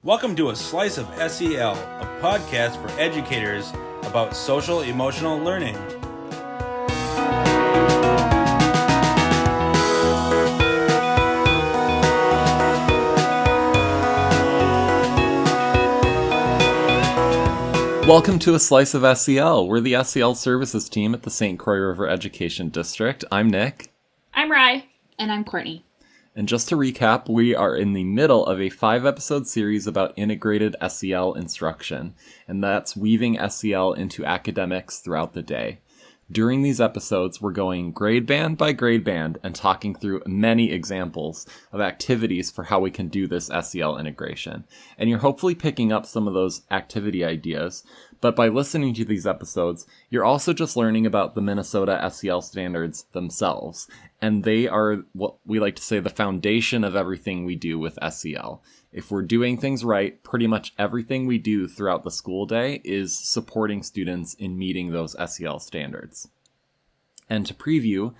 Welcome to A Slice of SEL, a podcast for educators about social emotional learning. Welcome to A Slice of SEL. We're the SEL services team at the St. Croix River Education District. I'm Nick. I'm Rye. And I'm Courtney. And just to recap, we are in the middle of a 5-episode series about integrated SEL instruction, and that's weaving SEL into academics throughout the day. During these episodes, we're going grade band by grade band and talking through many examples of activities for how we can do this SEL integration. And you're hopefully picking up some of those activity ideas, but by listening to these episodes, you're also just learning about the Minnesota SEL standards themselves. And they are what we like to say the foundation of everything we do with SEL. If we're doing things right, pretty much everything we do throughout the school day is supporting students in meeting those SEL standards. And to preview,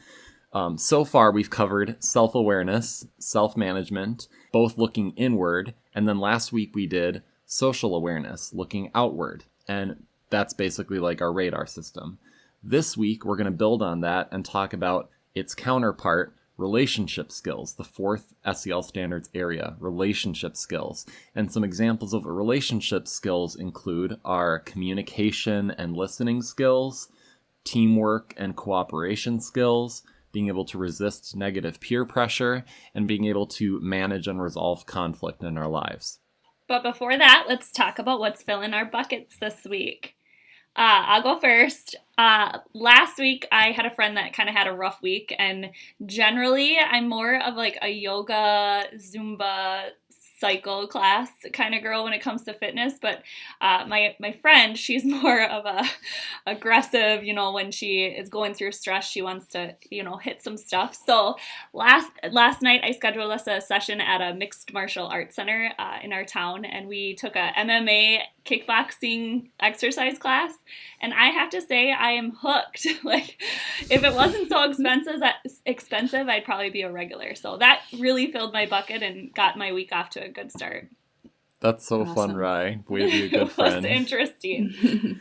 so far we've covered self-awareness, self-management, both looking inward, and then last week we did social awareness, looking outward. And that's basically like our radar system. This week we're going to build on that and talk about its counterpart, relationship skills, the fourth SEL standards area, relationship skills. And some examples of relationship skills include our communication and listening skills, teamwork and cooperation skills, being able to resist negative peer pressure, and being able to manage and resolve conflict in our lives. But before that, let's talk about what's filling our buckets this week. I'll go first. Last week, I had a friend that kind of had a rough week, and generally, I'm more of like a yoga, Zumba, cycle class kind of girl when it comes to fitness, but my friend, she's more of a aggressive, when she is going through stress, she wants to, hit some stuff. So last night I scheduled us a session at a mixed martial arts center in our town, and we took a MMA kickboxing exercise class, and I have to say I am hooked. Like, if it wasn't so expensive, I'd probably be a regular. So that really filled my bucket and got my week off to a good start. That's so awesome. Fun, Rye. Way to be a good friend. It was interesting.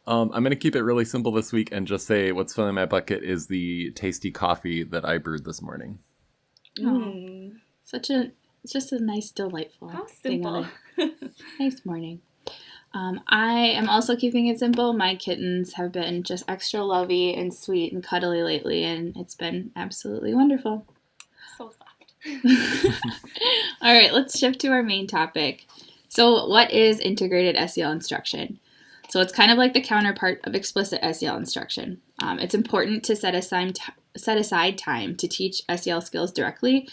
I'm going to keep it really simple this week and just say what's filling my bucket is the tasty coffee that I brewed this morning. It's just a nice, delightful How simple. Nice morning. I am also keeping it simple. My kittens have been just extra lovey and sweet and cuddly lately, and it's been absolutely wonderful. So soft. All right, let's shift to our main topic. So what is integrated SEL instruction? So it's kind of like the counterpart of explicit SEL instruction. It's important to set aside time to teach SEL skills directly.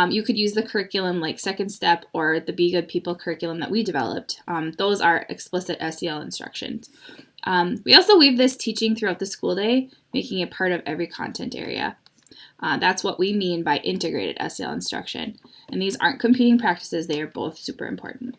You could use the curriculum like Second Step or the Be Good People curriculum that we developed. Those are explicit SEL instructions. We also weave this teaching throughout the school day, making it part of every content area. That's what we mean by integrated SEL instruction. And these aren't competing practices. They are both super important.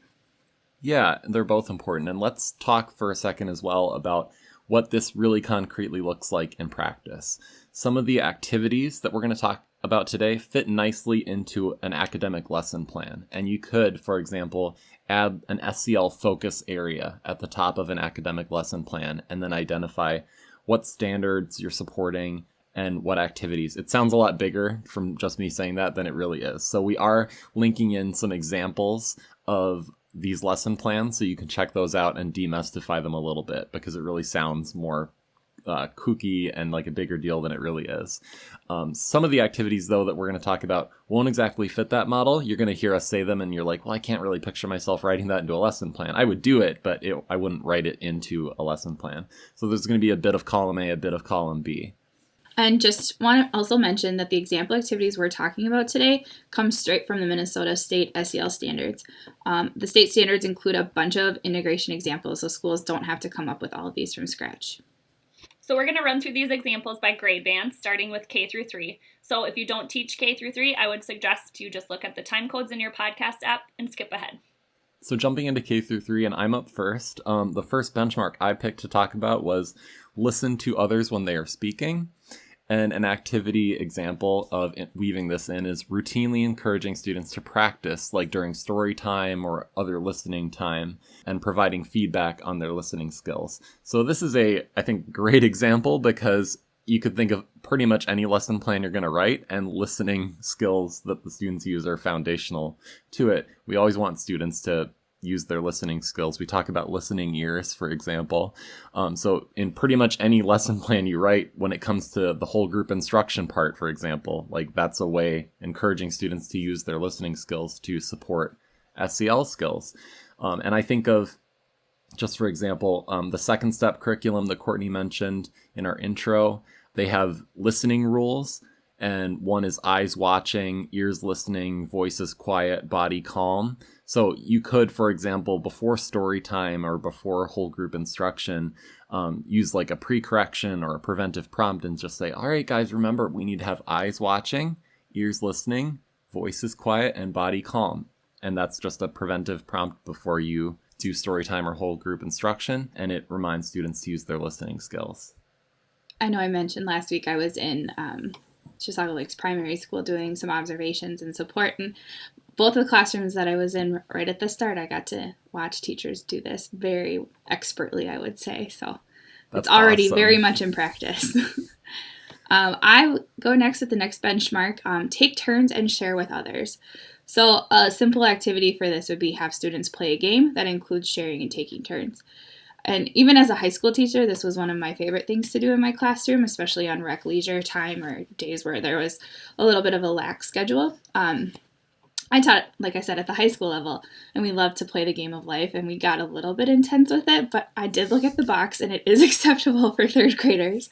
Yeah, they're both important. And let's talk for a second as well about what this really concretely looks like in practice. Some of the activities that we're going to talk about today fit nicely into an academic lesson plan. And you could, for example, add an SEL focus area at the top of an academic lesson plan and then identify what standards you're supporting and what activities. It sounds a lot bigger from just me saying that than it really is. So we are linking in some examples of these lesson plans so you can check those out and demystify them a little bit because it really sounds more kooky and like a bigger deal than it really is. Some of the activities, though, that we're going to talk about won't exactly fit that model. You're going to hear us say them and you're like, well, I can't really picture myself writing that into a lesson plan. I would do it, but I wouldn't write it into a lesson plan. So there's going to be a bit of column A, a bit of column B. And just want to also mention that the example activities we're talking about today come straight from the Minnesota State SEL standards. The state standards include a bunch of integration examples, so schools don't have to come up with all of these from scratch. So we're going to run through these examples by grade band, starting with K through 3. So if you don't teach K through 3, I would suggest you just look at the time codes in your podcast app and skip ahead. So jumping into K through 3, and I'm up first, the first benchmark I picked to talk about was listen to others when they are speaking. And an activity example of weaving this in is routinely encouraging students to practice, like during story time or other listening time, and providing feedback on their listening skills. So this is I think, great example because you could think of pretty much any lesson plan you're going to write, and listening skills that the students use are foundational to it. We always want students to use their listening skills. We talk about listening ears, for example. So in pretty much any lesson plan you write, when it comes to the whole group instruction part, for example, like that's a way encouraging students to use their listening skills to support SEL skills. And I think of, just for example, the second step curriculum that Courtney mentioned in our intro. They have listening rules, and one is eyes watching, ears listening, voices quiet, body calm. So you could, for example, before story time or before whole group instruction, use like a pre-correction or a preventive prompt and just say, all right, guys, remember, we need to have eyes watching, ears listening, voices quiet, and body calm. And that's just a preventive prompt before you do story time or whole group instruction, and it reminds students to use their listening skills. I know I mentioned last week I was in Chisago Lakes Primary School doing some observations and support, and both of the classrooms that I was in right at the start, I got to watch teachers do this very expertly, I would say. So it's already awesome. Very much in practice. I go next with the next benchmark, take turns and share with others. So a simple activity for this would be have students play a game that includes sharing and taking turns. And even as a high school teacher, this was one of my favorite things to do in my classroom, especially on rec leisure time or days where there was a little bit of a lax schedule. I taught, like I said, at the high school level, and we loved to play the game of life, and we got a little bit intense with it, but I did look at the box, and it is acceptable for third graders.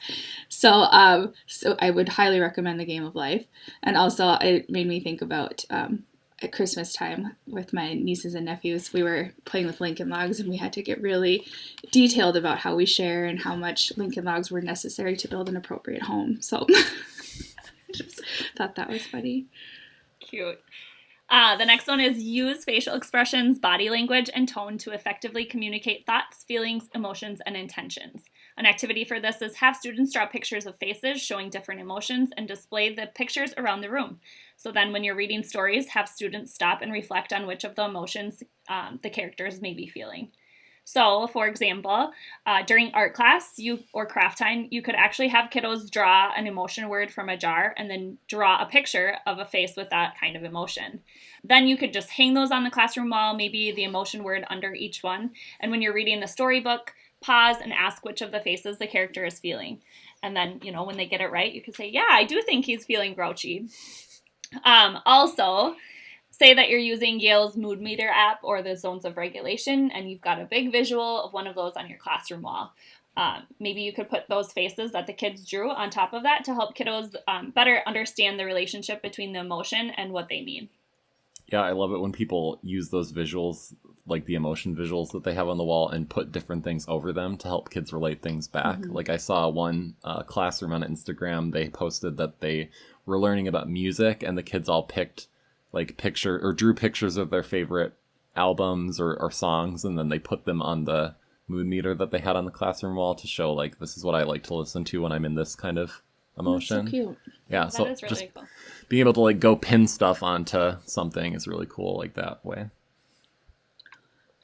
So I would highly recommend the game of life. And also, it made me think about at Christmas time with my nieces and nephews, we were playing with Lincoln Logs, and we had to get really detailed about how we share and how much Lincoln Logs were necessary to build an appropriate home. So I just thought that was funny. Cute. The next one is use facial expressions, body language, and tone to effectively communicate thoughts, feelings, emotions, and intentions. An activity for this is have students draw pictures of faces showing different emotions and display the pictures around the room. So then when you're reading stories, have students stop and reflect on which of the emotions the characters may be feeling. So, for example, during art class or craft time, you could actually have kiddos draw an emotion word from a jar and then draw a picture of a face with that kind of emotion. Then you could just hang those on the classroom wall, maybe the emotion word under each one. And when you're reading the storybook, pause and ask which of the faces the character is feeling. And then, when they get it right, you can say, yeah, I do think he's feeling grouchy. Also, say that you're using Yale's Mood Meter app or the Zones of Regulation, and you've got a big visual of one of those on your classroom wall. Maybe you could put those faces that the kids drew on top of that to help kiddos better understand the relationship between the emotion and what they mean. Yeah, I love it when people use those visuals, like the emotion visuals that they have on the wall, and put different things over them to help kids relate things back. Mm-hmm. Like I saw one classroom on Instagram, they posted that they were learning about music, and the kids all picked drew pictures of their favorite albums or songs, and then they put them on the mood meter that they had on the classroom wall to show, like, this is what I like to listen to when I'm in this kind of emotion. That's so cute. Yeah, that is really just cool. Being able to go pin stuff onto something is really cool, like that way.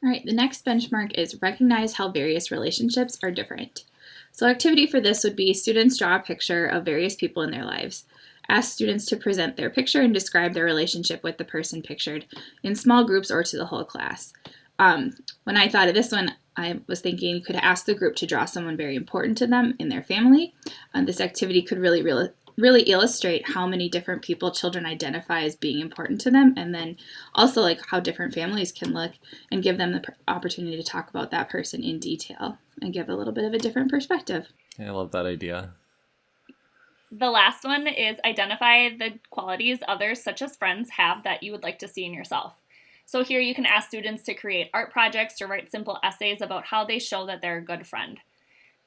All right, the next benchmark is recognize how various relationships are different. So activity for this would be students draw a picture of various people in their lives. Ask students to present their picture and describe their relationship with the person pictured in small groups or to the whole class. When I thought of this one, I was thinking you could ask the group to draw someone very important to them in their family. This activity could really illustrate how many different people children identify as being important to them, and then also how different families can look, and give them the opportunity to talk about that person in detail and give a little bit of a different perspective. Yeah, I love that idea. The last one is identify the qualities others, such as friends, have that you would like to see in yourself. So here you can ask students to create art projects or write simple essays about how they show that they're a good friend.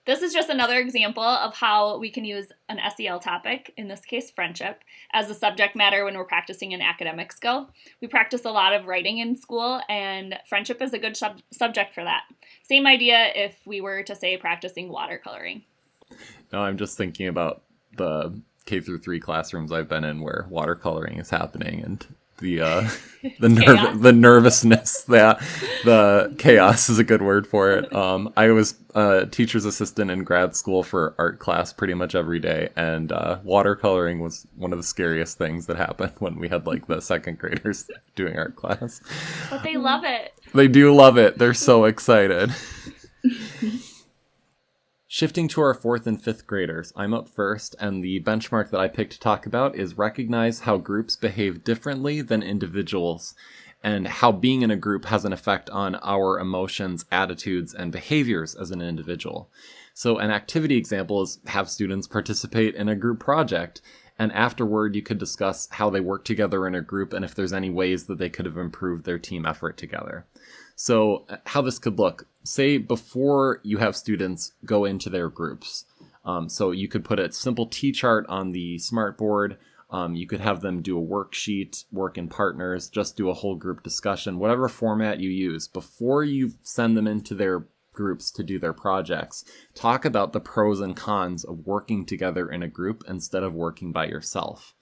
This is just another example of how we can use an SEL topic, in this case friendship, as a subject matter when we're practicing an academic skill. We practice a lot of writing in school, and friendship is a good subject for that. Same idea if we were to say practicing watercoloring. No, I'm just thinking about the K through 3 classrooms I've been in where watercoloring is happening, and the nervousness, the chaos is a good word for it. I was a teacher's assistant in grad school for art class pretty much every day, and watercoloring was one of the scariest things that happened when we had like the second graders doing art class. But they love it. They do love it. They're so excited. Shifting to our 4th and 5th graders, I'm up first, and the benchmark that I picked to talk about is recognize how groups behave differently than individuals, and how being in a group has an effect on our emotions, attitudes, and behaviors as an individual. So an activity example is have students participate in a group project, and afterward you could discuss how they work together in a group and if there's any ways that they could have improved their team effort together. So how this could look, say before you have students go into their groups. So you could put a simple T-chart on the smartboard. You could have them do a worksheet, work in partners, just do a whole group discussion, whatever format you use. Before you send them into their groups to do their projects, talk about the pros and cons of working together in a group instead of working by yourself.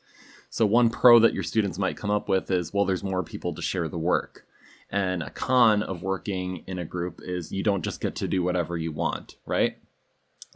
So one pro that your students might come up with is, well, there's more people to share the work. And a con of working in a group is you don't just get to do whatever you want, right?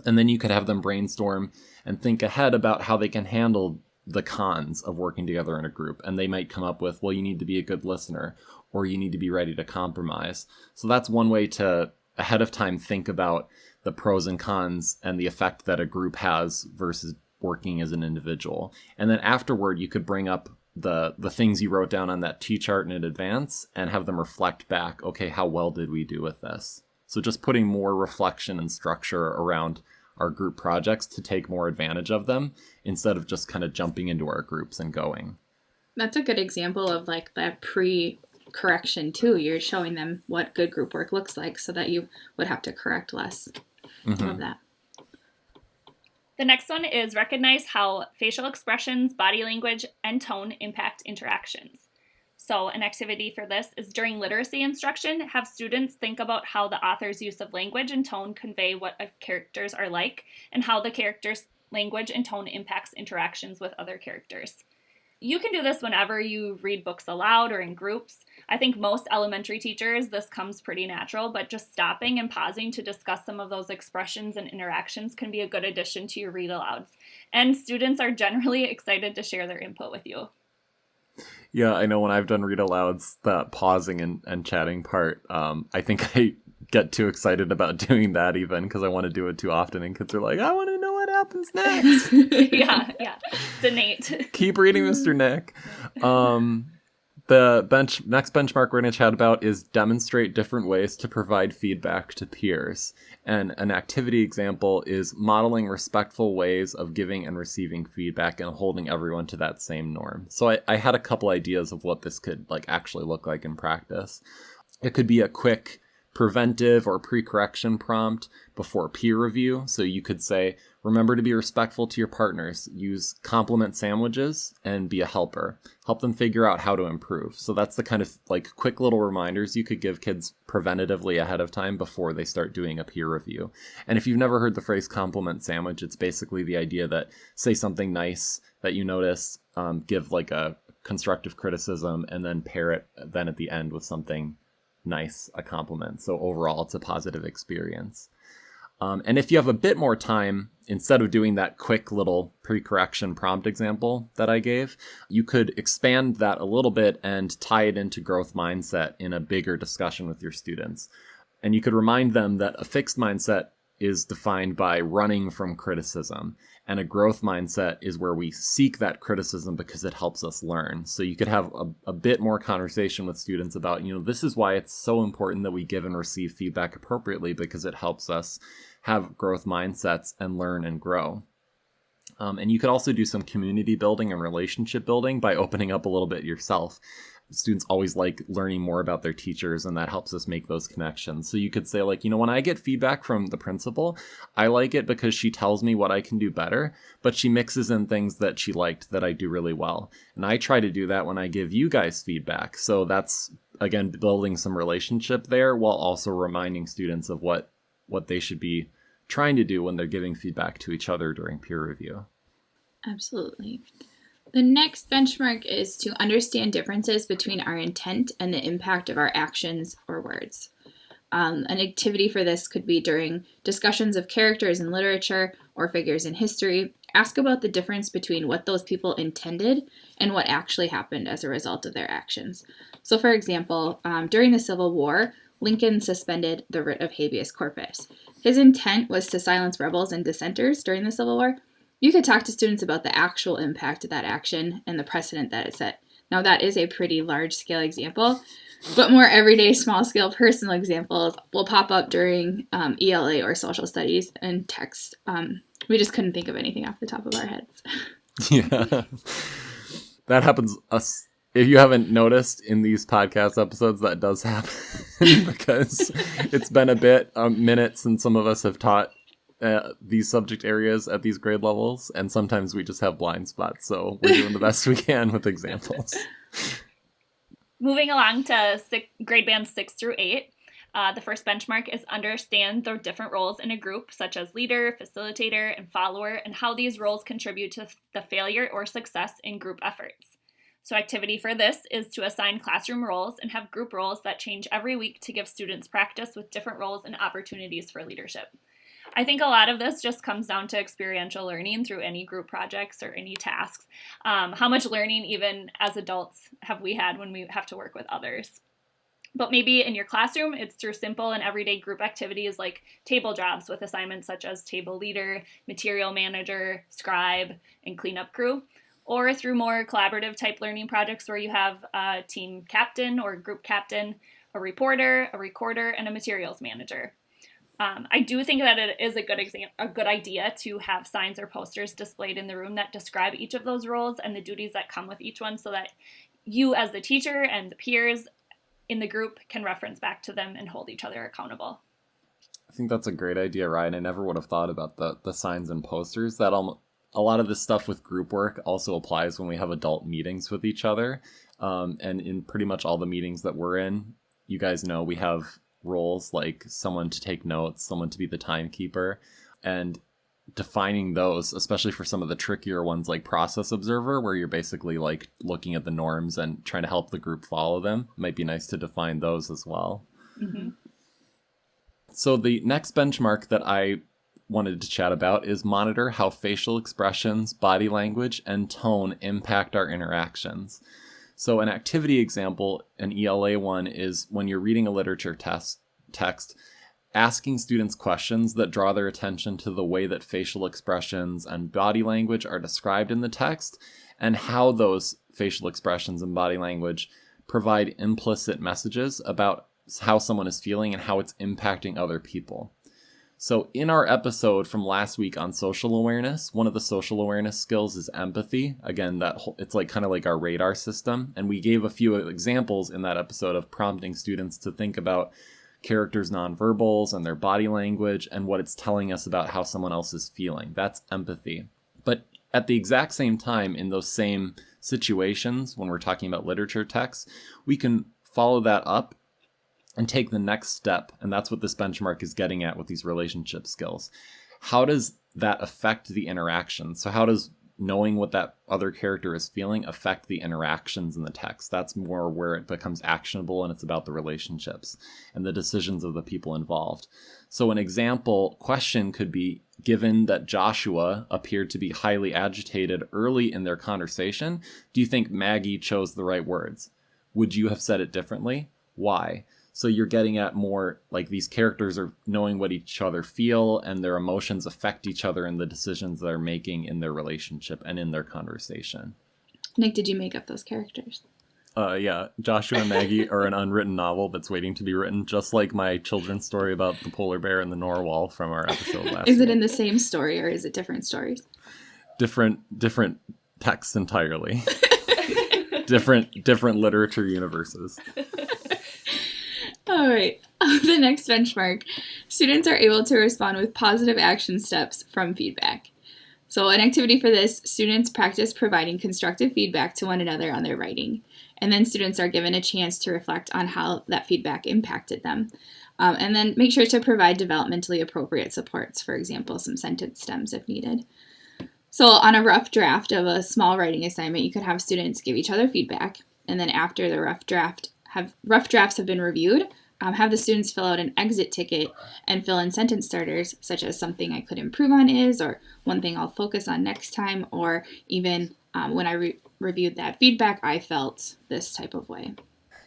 And then you could have them brainstorm and think ahead about how they can handle the cons of working together in a group. And they might come up with, well, you need to be a good listener, or you need to be ready to compromise. So that's one way to ahead of time think about the pros and cons and the effect that a group has versus working as an individual. And then afterward, you could bring up the things you wrote down on that T-chart in advance and have them reflect back, okay, how well did we do with this? So just putting more reflection and structure around our group projects to take more advantage of them instead of just kind of jumping into our groups and going. That's a good example of like that pre-correction too. You're showing them what good group work looks like so that you would have to correct less. Mm-hmm. Love that. The next one is recognize how facial expressions, body language, and tone impact interactions. So an activity for this is during literacy instruction, have students think about how the author's use of language and tone convey what characters are like and how the character's language and tone impacts interactions with other characters. You can do this whenever you read books aloud or in groups. I think most elementary teachers, this comes pretty natural, but just stopping and pausing to discuss some of those expressions and interactions can be a good addition to your read alouds. And students are generally excited to share their input with you. Yeah, I know when I've done read alouds, that pausing and chatting part, I think I get too excited about doing that even because I want to do it too often and kids are like, I want to know what happens next. Yeah, it's innate. Keep reading, Mr. Nick. The next benchmark we're going to chat about is demonstrate different ways to provide feedback to peers. And an activity example is modeling respectful ways of giving and receiving feedback and holding everyone to that same norm. So I had a couple ideas of what this could like actually look like in practice. It could be a quick preventive or pre-correction prompt before peer review. So you could say, remember to be respectful to your partners, use compliment sandwiches, and be a helper. Help them figure out how to improve. So that's the kind of like quick little reminders you could give kids preventatively ahead of time before they start doing a peer review. And if you've never heard the phrase compliment sandwich, it's basically the idea that say something nice that you notice, give like a constructive criticism, and then pair it then at the end with something nice, a compliment. So overall, it's a positive experience. And if you have a bit more time, instead of doing that quick little pre-correction prompt example that I gave, you could expand that a little bit and tie it into growth mindset in a bigger discussion with your students. And you could remind them that a fixed mindset is defined by running from criticism. And a growth mindset is where we seek that criticism because it helps us learn. So you could have a bit more conversation with students about, this is why it's so important that we give and receive feedback appropriately because it helps us have growth mindsets and learn and grow. And you could also do some community building and relationship building by opening up a little bit yourself. Students always like learning more about their teachers, and that helps us make those connections. So you could say like, when I get feedback from the principal, I like it because she tells me what I can do better, but she mixes in things that she liked that I do really well. And I try to do that when I give you guys feedback. So that's, again, building some relationship there while also reminding students of what they should be trying to do when they're giving feedback to each other during peer review. Absolutely. The next benchmark is to understand differences between our intent and the impact of our actions or words. An activity for this could be during discussions of characters in literature or figures in history. Ask about the difference between what those people intended and what actually happened as a result of their actions. So, for example, during the Civil War, Lincoln suspended the writ of habeas corpus. His intent was to silence rebels and dissenters during the Civil War. You could talk to students about the actual impact of that action and the precedent that it set. Now, that is a pretty large-scale example, but more everyday, small-scale, personal examples will pop up during ELA or social studies and text. We just couldn't think of anything off the top of our heads. Yeah. That happens. If you haven't noticed in these podcast episodes, that does happen because it's been a minute since some of us have taught these subject areas at these grade levels, and sometimes we just have blind spots, so we're doing the best we can with examples. Moving along to grade bands 6 through 8, the first benchmark is understand the different roles in a group, such as leader, facilitator, and follower, and how these roles contribute to the failure or success in group efforts. So activity for this is to assign classroom roles and have group roles that change every week to give students practice with different roles and opportunities for leadership. I think a lot of this just comes down to experiential learning through any group projects or any tasks. How much learning, even as adults, have we had when we have to work with others? But maybe in your classroom, it's through simple and everyday group activities like table jobs with assignments such as table leader, material manager, scribe, and cleanup crew. Or through more collaborative type learning projects where you have a team captain or group captain, a reporter, a recorder, and a materials manager. I do think that it is a good idea to have signs or posters displayed in the room that describe each of those roles and the duties that come with each one so that you as the teacher and the peers in the group can reference back to them and hold each other accountable. I think that's a great idea, Ryan. I never would have thought about the signs and posters. That a lot of this stuff with group work also applies when we have adult meetings with each other. And in pretty much all the meetings that we're in, you guys know we have roles like someone to take notes, someone to be the timekeeper, and defining those, especially for some of the trickier ones like process observer, where you're basically like looking at the norms and trying to help the group follow them. It might be nice to define those as well. Mm-hmm. So the next benchmark that I wanted to chat about is monitor how facial expressions, body language, and tone impact our interactions. So an activity example, an ELA one, is when you're reading a literature text, asking students questions that draw their attention to the way that facial expressions and body language are described in the text, and how those facial expressions and body language provide implicit messages about how someone is feeling and how it's impacting other people. So in our episode from last week on social awareness, one of the social awareness skills is empathy. Again, it's like kind of like our radar system. And we gave a few examples in that episode of prompting students to think about characters' nonverbals and their body language and what it's telling us about how someone else is feeling. That's empathy. But at the exact same time, in those same situations, when we're talking about literature texts, we can follow that up and take the next step. And that's what this benchmark is getting at with these relationship skills. How does that affect the interaction? So how does knowing what that other character is feeling affect the interactions in the text? That's more where it becomes actionable, and it's about the relationships and the decisions of the people involved. So an example question could be, given that Joshua appeared to be highly agitated early in their conversation, do you think Maggie chose the right words? Would you have said it differently? Why? So you're getting at more like these characters are knowing what each other feel, and their emotions affect each other in the decisions they're making in their relationship and in their conversation. Nick, did you make up those characters? Yeah. Joshua and Maggie are an unwritten novel that's waiting to be written, just like my children's story about the polar bear and the narwhal from our episode last Is it week. in the same story, or is it different stories? Different texts entirely. different literature universes. All right. The next benchmark. Students are able to respond with positive action steps from feedback. So an activity for this, students practice providing constructive feedback to one another on their writing. And then students are given a chance to reflect on how that feedback impacted them. And then make sure to provide developmentally appropriate supports, for example, some sentence stems if needed. So on a rough draft of a small writing assignment, you could have students give each other feedback, and then after the rough drafts have been reviewed, have the students fill out an exit ticket and fill in sentence starters, such as something I could improve on is, or one thing I'll focus on next time, or even when I reviewed that feedback, I felt this type of way.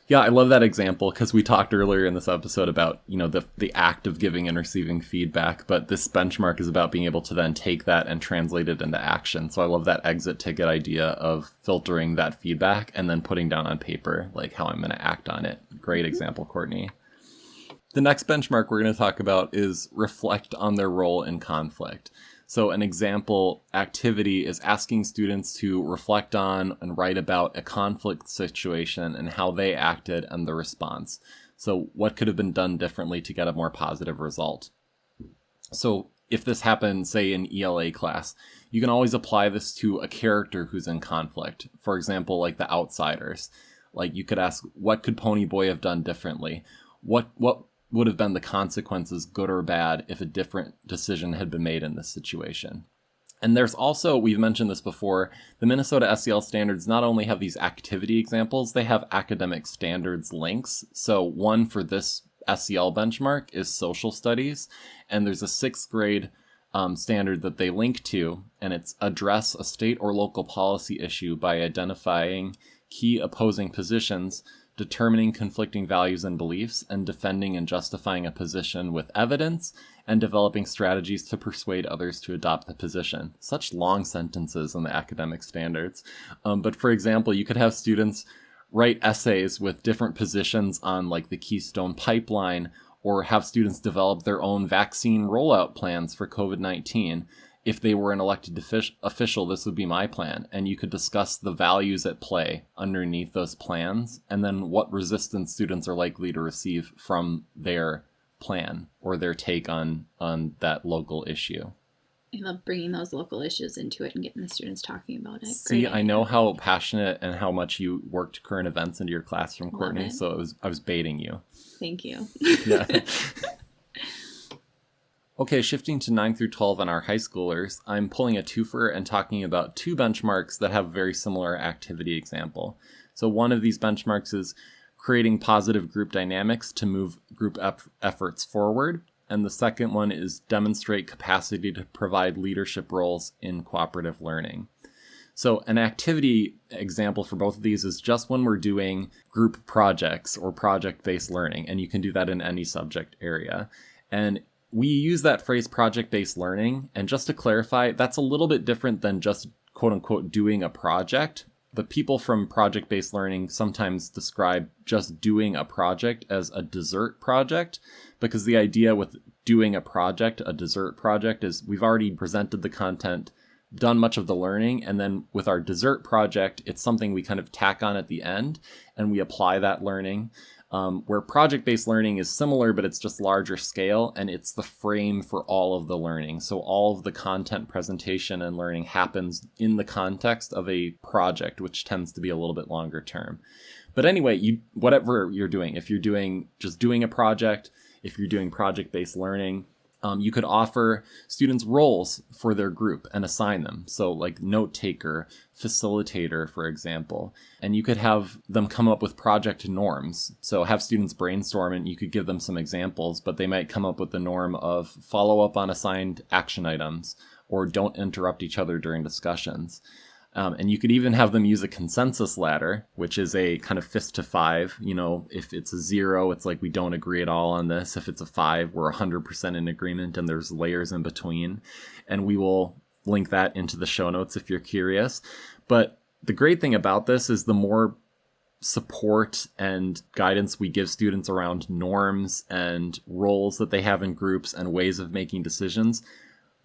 Yeah, I love that example because we talked earlier in this episode about, the act of giving and receiving feedback, but this benchmark is about being able to then take that and translate it into action. So I love that exit ticket idea of filtering that feedback and then putting down on paper, like how I'm going to act on it. Great example, Courtney. The next benchmark we're going to talk about is reflect on their role in conflict. So an example activity is asking students to reflect on and write about a conflict situation and how they acted and the response. So what could have been done differently to get a more positive result? So if this happened, say, in ELA class, you can always apply this to a character who's in conflict. For example, like the outsiders. Like you could ask, what could Ponyboy have done differently? What would have been the consequences, good or bad, if a different decision had been made in this situation? And there's also, we've mentioned this before, the Minnesota SEL standards not only have these activity examples, they have academic standards links. So one for this SEL benchmark is social studies, and there's a 6th grade standard that they link to, and it's address a state or local policy issue by identifying key opposing positions, determining conflicting values and beliefs, and defending and justifying a position with evidence, and developing strategies to persuade others to adopt the position. Such long sentences in the academic standards. But for example, you could have students write essays with different positions on like the Keystone Pipeline, or have students develop their own vaccine rollout plans for COVID-19. If they were an elected official, this would be my plan. And you could discuss the values at play underneath those plans, and then what resistance students are likely to receive from their plan or their take on that local issue. I love bringing those local issues into it and getting the students talking about it. See, I know how passionate and how much you worked current events into your classroom, Courtney, it. so I was baiting you. Thank you. Yeah. Okay, shifting to 9 through 12 on our high schoolers, I'm pulling a twofer and talking about 2 benchmarks that have a very similar activity example. So one of these benchmarks is creating positive group dynamics to move group efforts forward. And the second one is demonstrate capacity to provide leadership roles in cooperative learning. So an activity example for both of these is just when we're doing group projects or project-based learning, and you can do that in any subject area. And we use that phrase project-based learning, and just to clarify, that's a little bit different than just quote-unquote doing a project. The people from project-based learning sometimes describe just doing a project as a dessert project, because the idea with doing a project, a dessert project, is we've already presented the content, done much of the learning, and then with our dessert project, it's something we kind of tack on at the end, and we apply that learning. Where project-based learning is similar, but it's just larger scale, and it's the frame for all of the learning. So all of the content presentation and learning happens in the context of a project, which tends to be a little bit longer term. But anyway, whatever you're doing, if you're just doing a project, if you're doing project-based learning, you could offer students roles for their group and assign them. So like note taker, facilitator, for example. And you could have them come up with project norms. So have students brainstorm, and you could give them some examples, but they might come up with the norm of follow up on assigned action items, or don't interrupt each other during discussions. And you could even have them use a consensus ladder, which is a kind of fist to 5. If it's a 0, it's like we don't agree at all on this. If it's a 5, we're 100% in agreement, and there's layers in between. And we will link that into the show notes if you're curious. But the great thing about this is the more support and guidance we give students around norms and roles that they have in groups and ways of making decisions,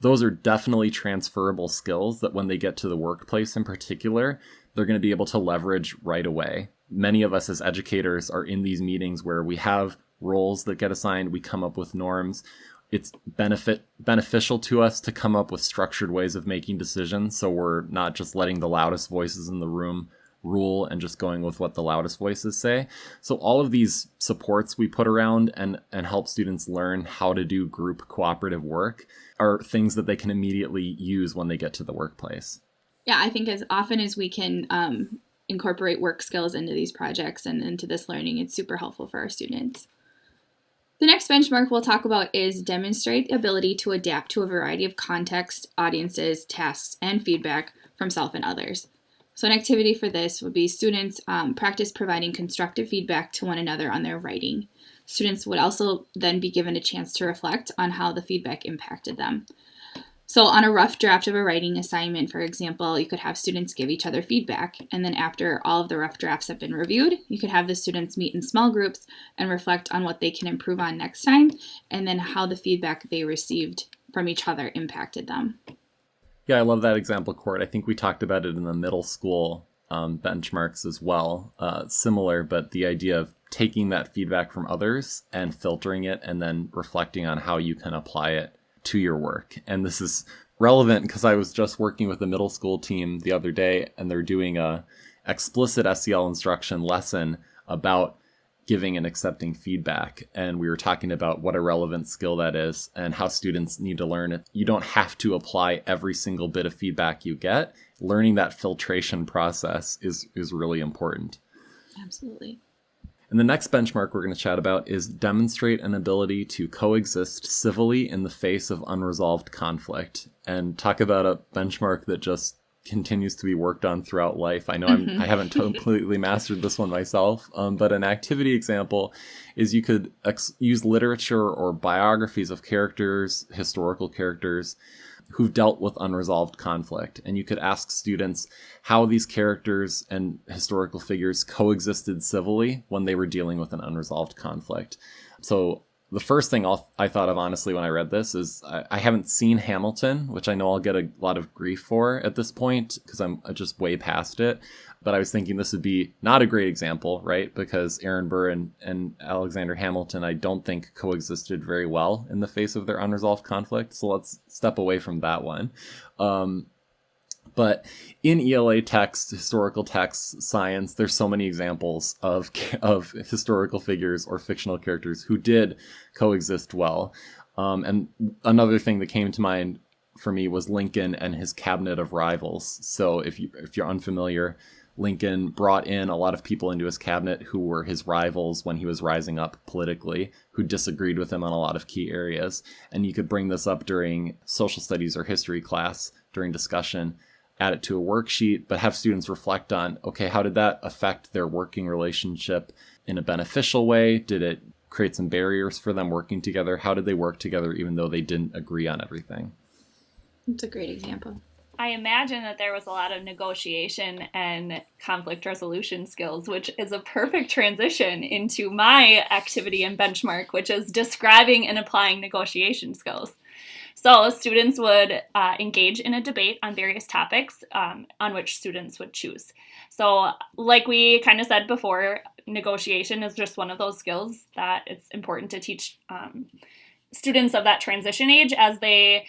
those are definitely transferable skills that when they get to the workplace in particular, they're going to be able to leverage right away. Many of us as educators are in these meetings where we have roles that get assigned, we come up with norms. It's beneficial to us to come up with structured ways of making decisions, so we're not just letting the loudest voices in the room rule and just going with what the loudest voices say. So all of these supports we put around and help students learn how to do group cooperative work are things that they can immediately use when they get to the workplace. Yeah, I think as often as we can incorporate work skills into these projects and into this learning, it's super helpful for our students. The next benchmark we'll talk about is demonstrate ability to adapt to a variety of context, audiences, tasks, and feedback from self and others. So an activity for this would be students practice providing constructive feedback to one another on their writing. Students would also then be given a chance to reflect on how the feedback impacted them. So on a rough draft of a writing assignment, for example, you could have students give each other feedback. And then after all of the rough drafts have been reviewed, you could have the students meet in small groups and reflect on what they can improve on next time, and then how the feedback they received from each other impacted them. Yeah, I love that example, Court. I think we talked about it in the middle school benchmarks as well. Similar, but the idea of taking that feedback from others and filtering it and then reflecting on how you can apply it to your work. And this is relevant because I was just working with the middle school team the other day, and they're doing a explicit SEL instruction lesson about giving and accepting feedback. And we were talking about what a relevant skill that is and how students need to learn it. You don't have to apply every single bit of feedback you get. Learning that filtration process is really important. Absolutely. And the next benchmark we're going to chat about is demonstrate an ability to coexist civilly in the face of unresolved conflict. And talk about a benchmark that just continues to be worked on throughout life. I know I haven't completely mastered this one myself, but an activity example is you could use literature or biographies of characters, historical characters, who've dealt with unresolved conflict. And you could ask students how these characters and historical figures coexisted civilly when they were dealing with an unresolved conflict. So the first thing I thought of, honestly, when I read this is I haven't seen Hamilton, which I know I'll get a lot of grief for at this point because I'm just way past it. But I was thinking this would be not a great example, right? Because Aaron Burr and Alexander Hamilton, I don't think coexisted very well in the face of their unresolved conflict. So let's step away from that one. But in ELA text, historical text, science, there's so many examples of historical figures or fictional characters who did coexist well. And another thing that came to mind for me was Lincoln and his cabinet of rivals. So if you're unfamiliar, Lincoln brought in a lot of people into his cabinet who were his rivals when he was rising up politically, who disagreed with him on a lot of key areas. And you could bring this up during social studies or history class during discussion, add it to a worksheet, but have students reflect on, okay, how did that affect their working relationship in a beneficial way? Did it create some barriers for them working together? How did they work together even though they didn't agree on everything? That's a great example. I imagine that there was a lot of negotiation and conflict resolution skills, which is a perfect transition into my activity and benchmark, which is describing and applying negotiation skills. So students would engage in a debate on various topics on which students would choose. So like we kind of said before, negotiation is just one of those skills that it's important to teach students of that transition age as they,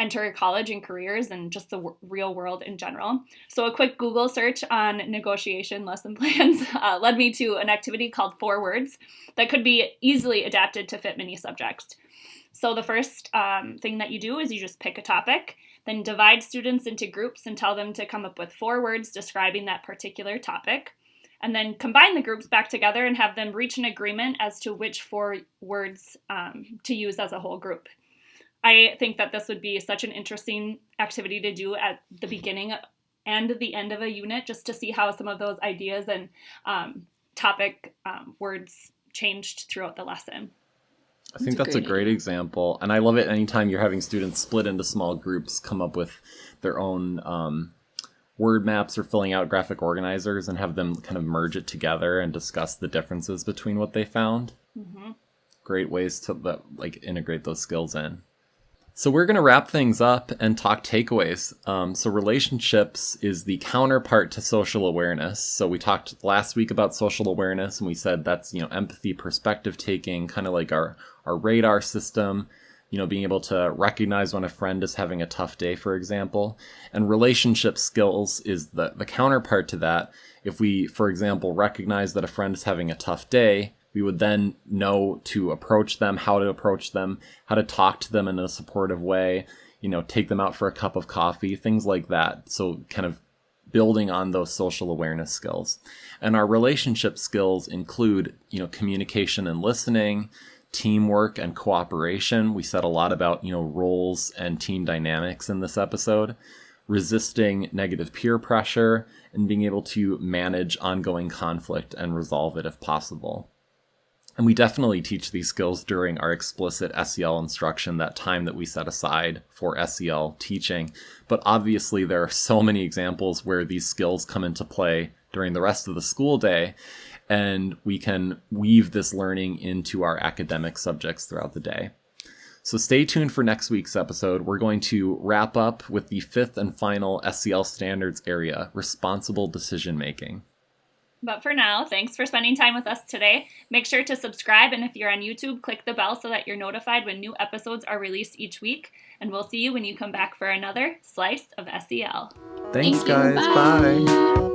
enter college and careers and just the real world in general. So a quick Google search on negotiation lesson plans led me to an activity called 4 words that could be easily adapted to fit many subjects. So the first thing that you do is you just pick a topic, then divide students into groups and tell them to come up with 4 words describing that particular topic, and then combine the groups back together and have them reach an agreement as to which 4 words to use as a whole group. I think that this would be such an interesting activity to do at the beginning and the end of a unit, just to see how some of those ideas and topic words changed throughout the lesson. I think that's a great example. And I love it anytime you're having students split into small groups, come up with their own word maps or filling out graphic organizers and have them kind of merge it together and discuss the differences between what they found. Mm-hmm. Great ways to integrate those skills in. So we're going to wrap things up and talk takeaways. So relationships is the counterpart to social awareness. So we talked last week about social awareness, and we said that's, empathy, perspective taking, kind of like our radar system, being able to recognize when a friend is having a tough day, for example. And relationship skills is the counterpart to that. If we, for example, recognize that a friend is having a tough day, we would then know to approach them, how to approach them, how to talk to them in a supportive way, take them out for a cup of coffee, things like that. So kind of building on those social awareness skills. And our relationship skills include, communication and listening, teamwork and cooperation. We said a lot about, roles and team dynamics in this episode, resisting negative peer pressure, and being able to manage ongoing conflict and resolve it if possible. And we definitely teach these skills during our explicit SEL instruction, that time that we set aside for SEL teaching. But obviously there are so many examples where these skills come into play during the rest of the school day, and we can weave this learning into our academic subjects throughout the day. So stay tuned for next week's episode. We're going to wrap up with the 5th and final SEL standards area, responsible decision making. But for now, thanks for spending time with us today. Make sure to subscribe, and if you're on YouTube, click the bell so that you're notified when new episodes are released each week. And we'll see you when you come back for another Slice of SEL. Thanks, Thank you. guys. Bye. Bye.